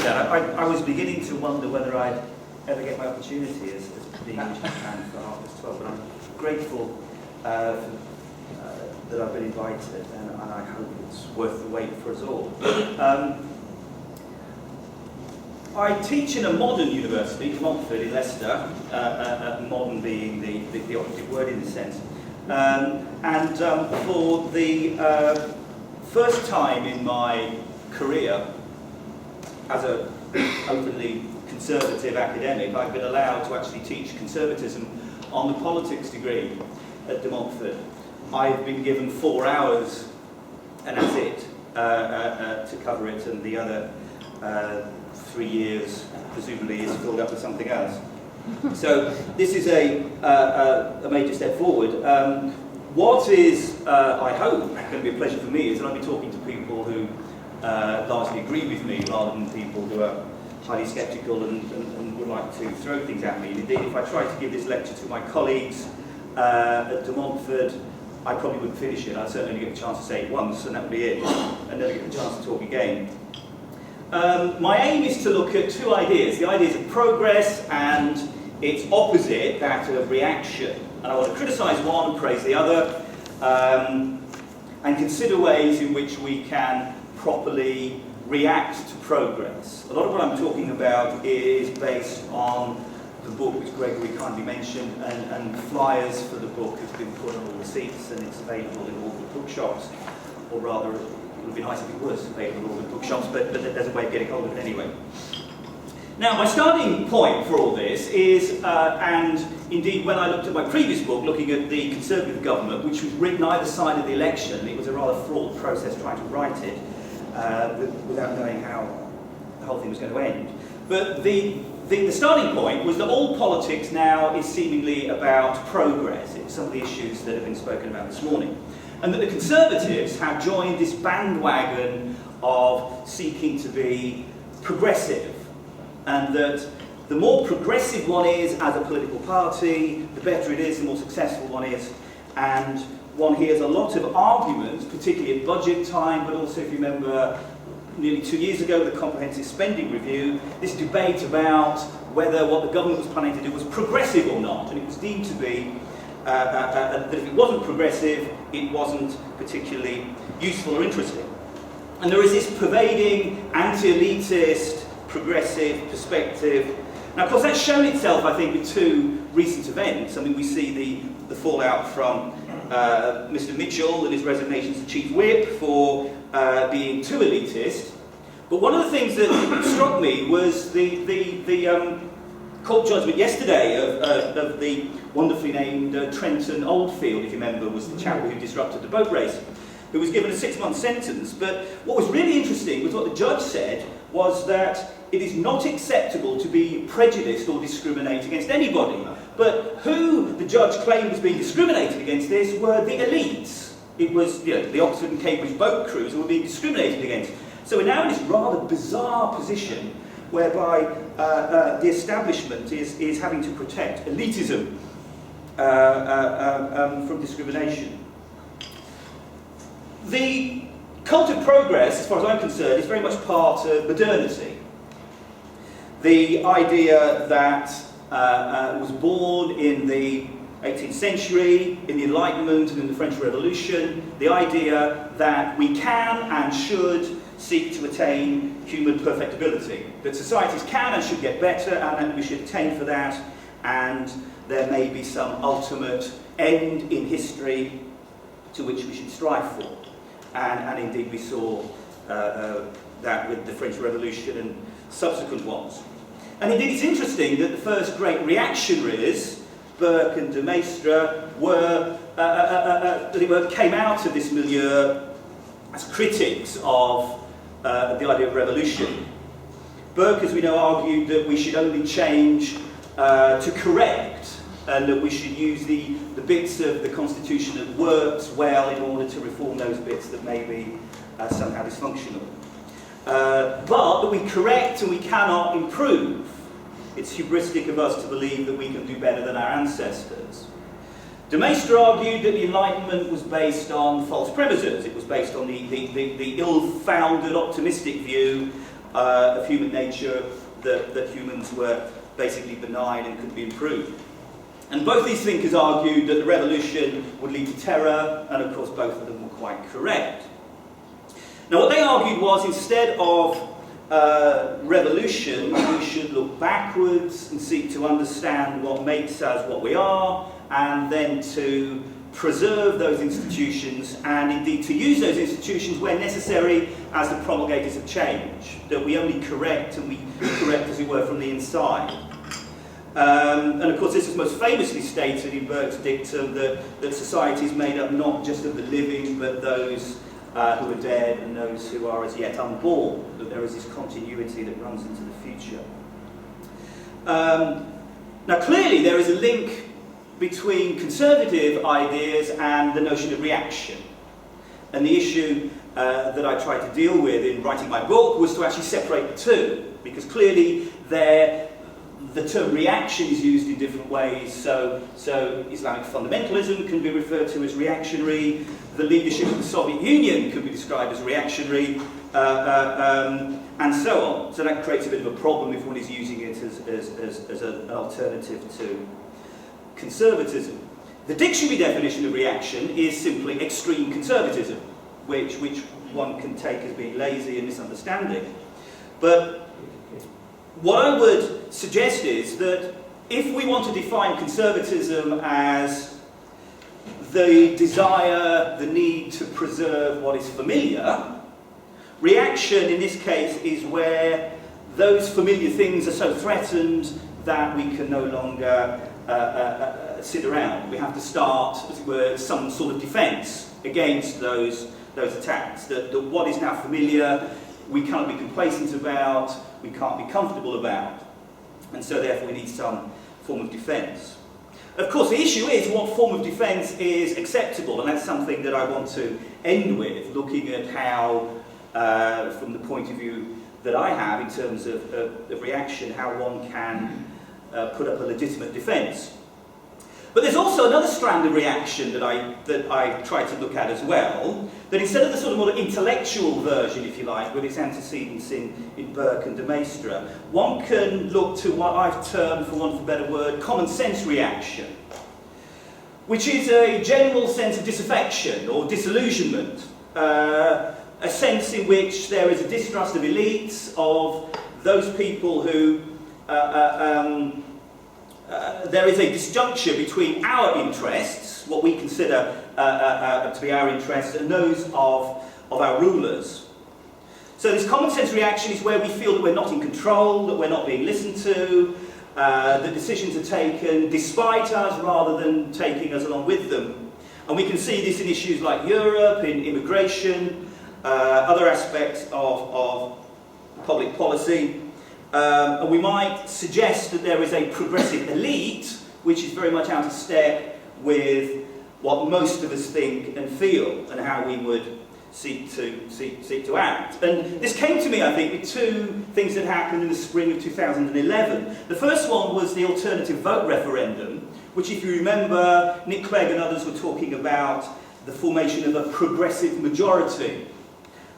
to that. I was beginning to wonder whether I'd ever get my opportunity as being in Japan for 12:30, but I'm grateful that I've been invited, and I hope it's worth the wait for us all. I teach in a modern university, Montfort in Leicester, modern being the operative word in this sense. And for the first time in my career as an openly conservative academic, I've been allowed to actually teach conservatism on the politics degree at De Montfort. I've been given 4 hours, and that's it, to cover it, and the other 3 years presumably is filled up with something else. So this is a major step forward. What is, I hope, going to be a pleasure for me is that I'll be talking to people who largely agree with me rather than people who are highly sceptical and would like to throw things at me. Indeed, if I tried to give this lecture to my colleagues at De Montfort, I probably wouldn't finish it. I'd certainly only get a chance to say it once, and that would be it. I'd never get a chance to talk again. My aim is to look at two ideas. The ideas of progress and its opposite, that of reaction. And I want to criticise one and praise the other, and consider ways in which we can properly react to progress. A lot of what I'm talking about is based on the book which Gregory kindly mentioned, and flyers for the book have been put on all the seats, and it's available in all the bookshops, or rather, it would be nice if it was available in all the bookshops, but there's a way of getting hold of it anyway. Now, my starting point for all this is, and indeed when I looked at my previous book, looking at the Conservative government, which was written either side of the election, it was a rather fraught process trying to write it without knowing how the whole thing was going to end. But the starting point was that all politics now is seemingly about progress. It's some of the issues that have been spoken about this morning. And that the Conservatives have joined this bandwagon of seeking to be progressive. And that the more progressive one is as a political party, the better it is, the more successful one is. And one hears a lot of arguments, particularly at budget time, but also, if you remember, nearly 2 years ago, the Comprehensive Spending Review, this debate about whether what the government was planning to do was progressive or not. And it was deemed to be that if it wasn't progressive, it wasn't particularly useful or interesting. And there is this pervading anti-elitist, progressive perspective. Now, of course, that's shown itself, I think, with two recent events. I mean, we see the fallout from Mr. Mitchell and his resignation as Chief Whip for being too elitist. But one of the things that struck me was the court judgment yesterday of the wonderfully named Trenton Oldfield, if you remember, was the chap who disrupted the boat race, who was given a 6-month sentence. But what was really interesting was what the judge said was that it is not acceptable to be prejudiced or discriminate against anybody. But who the judge claimed was being discriminated against this were the elites. It was, you know, the Oxford and Cambridge boat crews who were being discriminated against. So we're now in this rather bizarre position whereby the establishment is having to protect elitism from discrimination. The cult of progress, as far as I'm concerned, is very much part of modernity. The idea that was born in the 18th century, in the Enlightenment and in the French Revolution, the idea that we can and should seek to attain human perfectibility, that societies can and should get better and we should attain for that, and there may be some ultimate end in history to which we should strive for. And indeed we saw that with the French Revolution and subsequent ones. And indeed it's interesting that the first great reactionaries, Burke and de Maistre, came out of this milieu as critics of the idea of revolution. Burke, as we know, argued that we should only change to correct, and that we should use the bits of the Constitution that works well in order to reform those bits that may be somehow dysfunctional. But that we correct and we cannot improve. It's hubristic of us to believe that we can do better than our ancestors. De Maistre argued that the Enlightenment was based on false premises. It was based on the ill-founded optimistic view of human nature, that humans were basically benign and could be improved. And both these thinkers argued that the revolution would lead to terror, and of course both of them were quite correct. Now what they argued was, instead of revolution, we should look backwards and seek to understand what makes us what we are, and then to preserve those institutions, and indeed to use those institutions where necessary as the promulgators of change, that we only correct, and we correct, as it were, from the inside. And of course this is most famously stated in Burke's dictum that society is made up not just of the living, but those who are dead and those who are as yet unborn, that there is this continuity that runs into the future. Now clearly there is a link between conservative ideas and the notion of reaction. And the issue that I tried to deal with in writing my book was to actually separate the two, because clearly the term reaction is used in different ways. So Islamic fundamentalism can be referred to as reactionary, the leadership of the Soviet Union could be described as reactionary, and so on. So that creates a bit of a problem if one is using it as an alternative to conservatism. The dictionary definition of reaction is simply extreme conservatism, which one can take as being lazy and misunderstanding. But what I would suggest is that if we want to define conservatism as the desire, the need to preserve what is familiar, reaction in this case is where those familiar things are so threatened that we can no longer sit around. We have to start, as it were, some sort of defence against those attacks. That what is now familiar, we cannot be complacent about, we can't be comfortable about, and so therefore we need some form of defence. Of course, the issue is what form of defence is acceptable, and that's something that I want to end with, looking at how, from the point of view that I have in terms of reaction, how one can put up a legitimate defence. But there's also another strand of reaction that I try to look at as well, that instead of the sort of more intellectual version, if you like, with its antecedents in Burke and Maistre, one can look to what I've termed, for want of a better word, common sense reaction, which is a general sense of disaffection or disillusionment, a sense in which there is a distrust of elites, of those people who there is a disjuncture between our interests, what we consider to be our interests, and those of our rulers. So this common sense reaction is where we feel that we're not in control, that we're not being listened to, that decisions are taken despite us rather than taking us along with them. And we can see this in issues like Europe, in immigration, other aspects of public policy. And we might suggest that there is a progressive elite which is very much out of step with what most of us think and feel, and how we would seek to act. And this came to me, I think, with two things that happened in the spring of 2011. The first one was the alternative vote referendum, which, if you remember, Nick Clegg and others were talking about the formation of a progressive majority.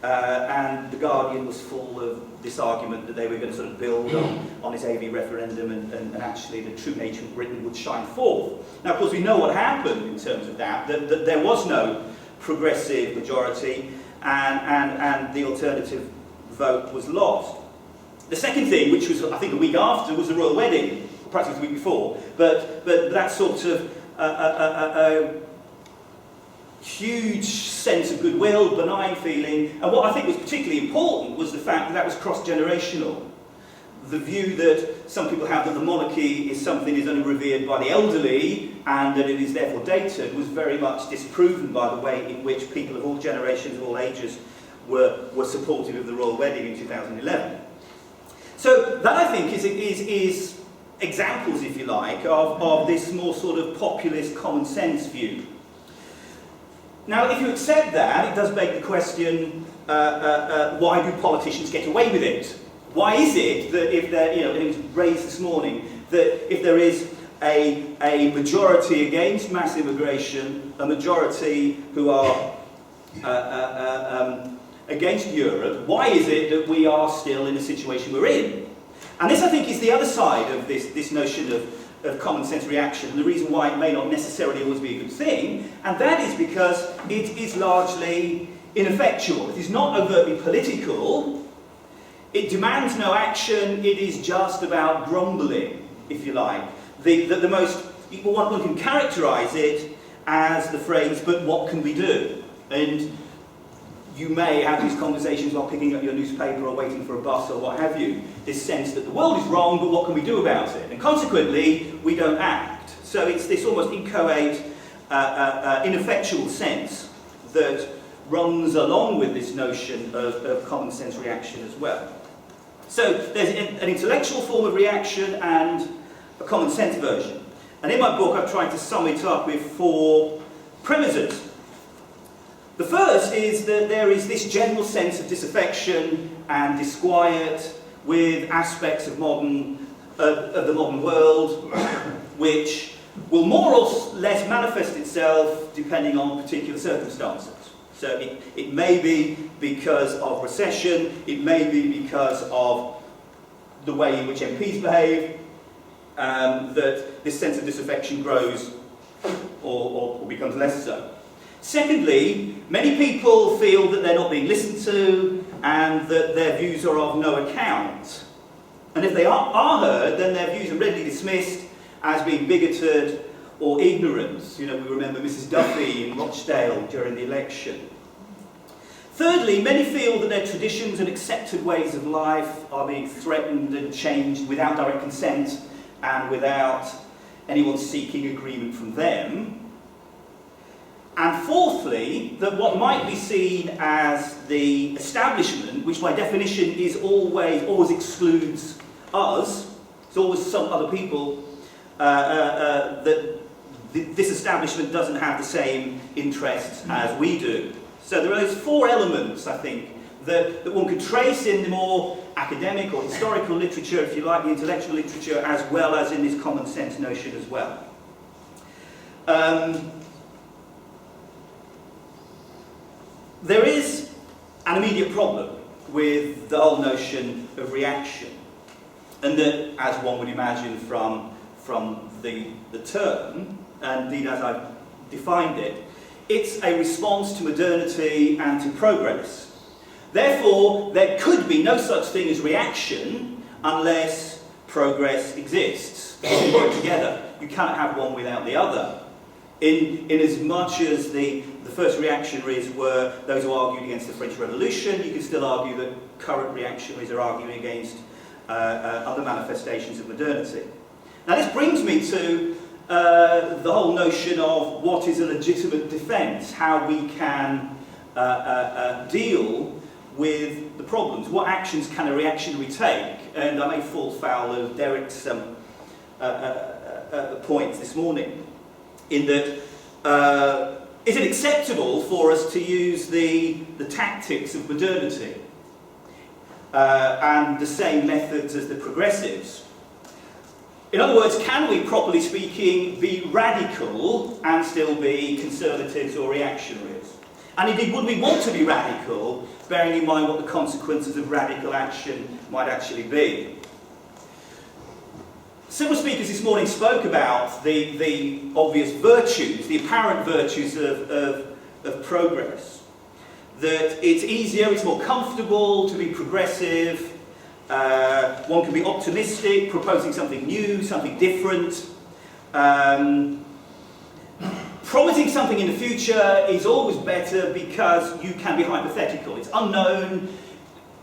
And The Guardian was full of this argument that they were going to sort of build on this AV referendum, and actually the true nature of Britain would shine forth. Now, of course, we know what happened in terms of that there was no progressive majority, and the alternative vote was lost. The second thing, which was, I think, a week after, was the royal wedding, perhaps it was the week before, but that sort of huge sense of goodwill, benign feeling, and what I think was particularly important was the fact that was cross-generational. The view that some people have that the monarchy is something that is only revered by the elderly and that it is therefore dated was very much disproven by the way in which people of all generations, of all ages, were supportive of the royal wedding in 2011. So that, I think, is examples, if you like, of this more sort of populist common sense view. Now, if you accept that, it does beg the question, why do politicians get away with it? Why is it that if there, and it was raised this morning, that if there is a majority against mass immigration, a majority who are against Europe, why is it that we are still in the situation we're in? And this, I think, is the other side of this notion of common sense reaction, and the reason why it may not necessarily always be a good thing, and that is because it is largely ineffectual. It is not overtly political, it demands no action, it is just about grumbling, if you like. The most, one can characterise it as the phrase, but what can we do? And you may have these conversations while picking up your newspaper or waiting for a bus or what have you, this sense that the world is wrong, but what can we do about it? And consequently, we don't act. So it's this almost inchoate, ineffectual sense that runs along with this notion of common sense reaction as well. So there's an intellectual form of reaction and a common sense version. And in my book, I've tried to sum it up with 4 premises. The first is that there is this general sense of disaffection and disquiet with aspects of the modern world, which will more or less manifest itself depending on particular circumstances. So it may be because of recession, it may be because of the way in which MPs behave, that this sense of disaffection grows or becomes less so. Secondly, many people feel that they're not being listened to and that their views are of no account. And if they are heard, then their views are readily dismissed as being bigoted or ignorant. You know, we remember Mrs. Duffy in Rochdale during the election. Thirdly, many feel that their traditions and accepted ways of life are being threatened and changed without direct consent and without anyone seeking agreement from them. And fourthly, that what might be seen as the establishment, which by definition is always excludes us, it's always some other people, that this establishment doesn't have the same interests as we do. So there are those 4 elements, I think, that one could trace in the more academic or historical literature, if you like, the intellectual literature, as well as in this common sense notion as well. There is an immediate problem with the whole notion of reaction, and that, as one would imagine from the term, and indeed as I've defined it, it's a response to modernity and to progress. Therefore, there could be no such thing as reaction unless progress exists. They work together. You cannot have one without the other. In as much as the first reactionaries were those who argued against the French Revolution, you can still argue that current reactionaries are arguing against other manifestations of modernity. Now this brings me to the whole notion of what is a legitimate defence, how we can deal with the problems. What actions can a reactionary take? And I may fall foul of Derek's points this morning, in that is it acceptable for us to use the tactics of modernity and the same methods as the progressives? In other words, can we, properly speaking, be radical and still be conservatives or reactionaries? And indeed, would we want to be radical, bearing in mind what the consequences of radical action might actually be? Several speakers this morning spoke about the obvious virtues, the apparent virtues of progress. That it's easier, it's more comfortable to be progressive. One can be optimistic, proposing something new, something different. Promising something in the future is always better because you can be hypothetical. It's unknown.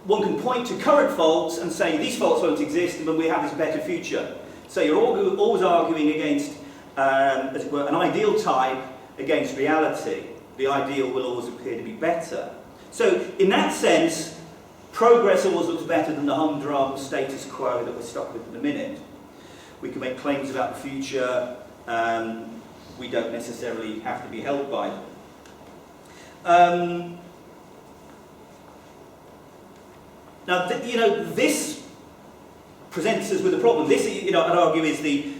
One can point to current faults and say these faults won't exist, but we have this better future. So you're always arguing against, as it were, an ideal type against reality. The ideal will always appear to be better. So in that sense, progress always looks better than the humdrum status quo that we're stuck with at the minute. We can make claims about the future, we don't necessarily have to be held by them. Now, this presents us with a problem. This, I'd argue, is the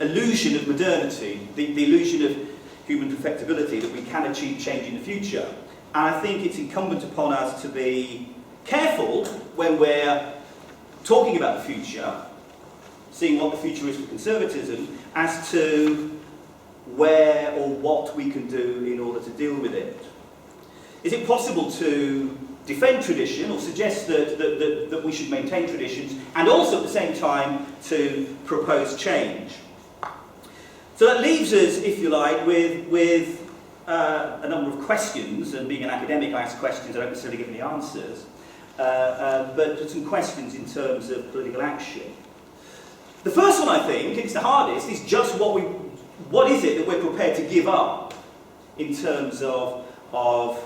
illusion of modernity, the illusion of human perfectibility, that we can achieve change in the future. And I think it's incumbent upon us to be careful when we're talking about the future, seeing what the future is for conservatism, as to where or what we can do in order to deal with it. Is it possible to defend tradition or suggest that we should maintain traditions and also at the same time to propose change? So that leaves us, if you like, with a number of questions, and being an academic I ask questions, I don't necessarily give any answers, but some questions in terms of political action. The first one, I think, and it's the hardest, is just what is it that we're prepared to give up in terms of our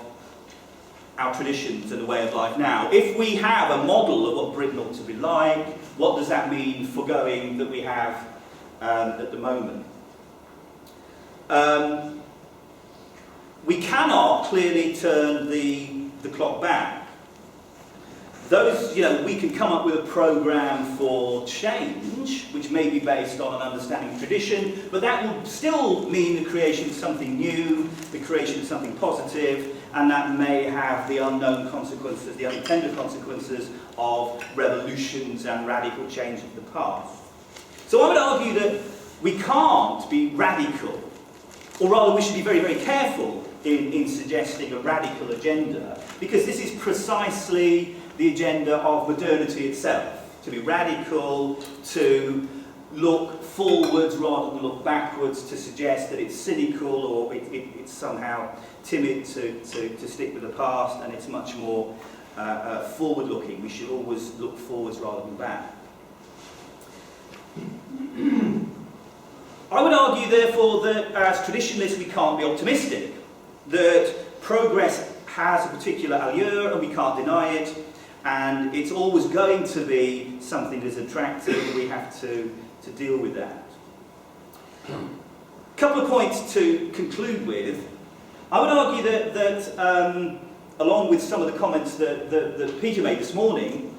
traditions and the way of life now. If we have a model of what Britain ought to be like, what does that mean forgoing that we have at the moment? We cannot clearly turn the clock back. We can come up with a programme for change, which may be based on an understanding of tradition, but that will still mean the creation of something new, the creation of something positive, and that may have the unknown consequences, the unintended consequences of revolutions and radical change of the past. So I would argue that we can't be radical, or rather we should be very, very careful in suggesting a radical agenda, because this is precisely the agenda of modernity itself. To be radical, to look forwards rather than look backwards, to suggest that it's cynical or it's somehow timid to stick with the past, and it's much more forward-looking. We should always look forwards rather than back. I would argue, therefore, that as traditionalists we can't be optimistic, that progress has a particular allure and we can't deny it, and it's always going to be something that is attractive, and we have to deal with that. A couple of points to conclude with. I would argue that along with some of the comments that Peter made this morning,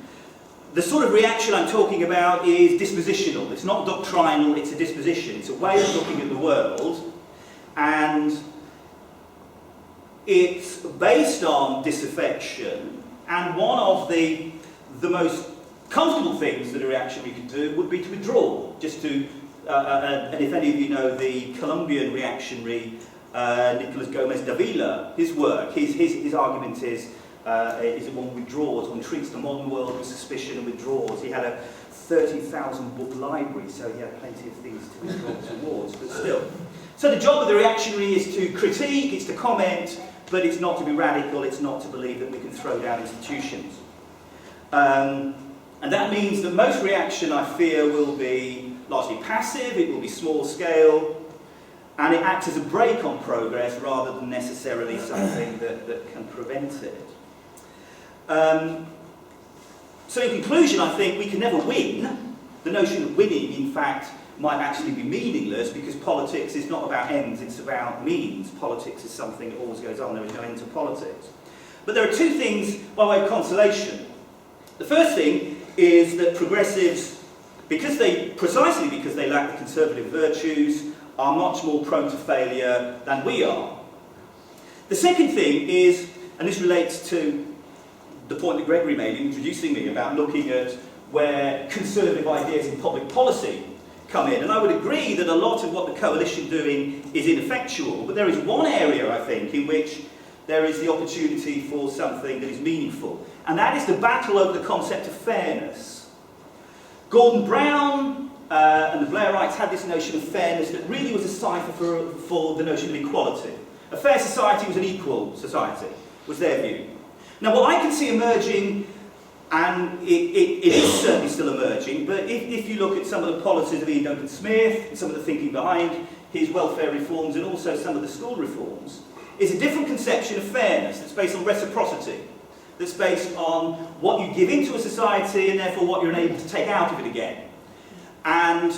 the sort of reaction I'm talking about is dispositional. It's not doctrinal, it's a disposition. It's a way of looking at the world, and it's based on disaffection, and one of the most comfortable things that a reactionary could do would be to withdraw. Just to, and if any of you know the Colombian reactionary Nicolas Gomez Davila, his work, his argument is that one withdraws, one treats the modern world with suspicion and withdraws. He had a 30,000 book library, so he had plenty of things to withdraw towards, but still. So the job of the reactionary is to critique, it's to comment, but it's not to be radical, it's not to believe that we can throw down institutions. And that means that most reaction, I fear, will be largely passive, it will be small scale, and it acts as a brake on progress rather than necessarily something that can prevent it. So in conclusion, I think we can never win. The notion of winning, in fact, might actually be meaningless, because politics is not about ends, it's about means. Politics is something that always goes on, there is no end to politics. But there are two things by way of consolation. The first thing is that progressives, precisely because they lack the conservative virtues, are much more prone to failure than we are. The second thing is, and this relates to the point that Gregory made in introducing me about looking at where conservative ideas in public policy come in. And I would agree that a lot of what the coalition doing is ineffectual, but there is one area, I think, in which there is the opportunity for something that is meaningful. And that is the battle over the concept of fairness. Gordon Brown and the Blairites had this notion of fairness that really was a cipher for the notion of equality. A fair society was an equal society, was their view. Now what I can see emerging, and it is certainly still emerging, but if you look at some of the policies of Ian Duncan Smith, some of the thinking behind his welfare reforms and also some of the school reforms, is a different conception of fairness that's based on reciprocity, that's based on what you give into a society and therefore what you're able to take out of it again. And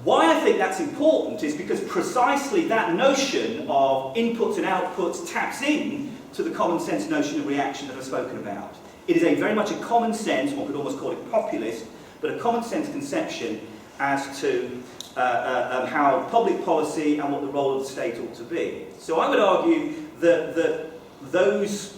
why I think that's important is because precisely that notion of inputs and outputs taps in to the common sense notion of reaction that I've spoken about. It is very much a common sense, one could almost call it populist, but a common sense conception as to how public policy and what the role of the state ought to be. So I would argue that those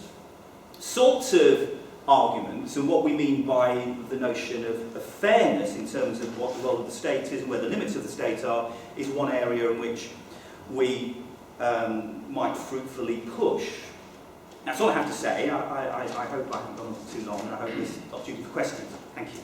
sorts of arguments and what we mean by the notion of fairness in terms of what the role of the state is and where the limits of the state are is one area in which we might fruitfully push. That's all I have to say. I hope I haven't gone on for too long, and I hope there's opportunity for questions. Thank you.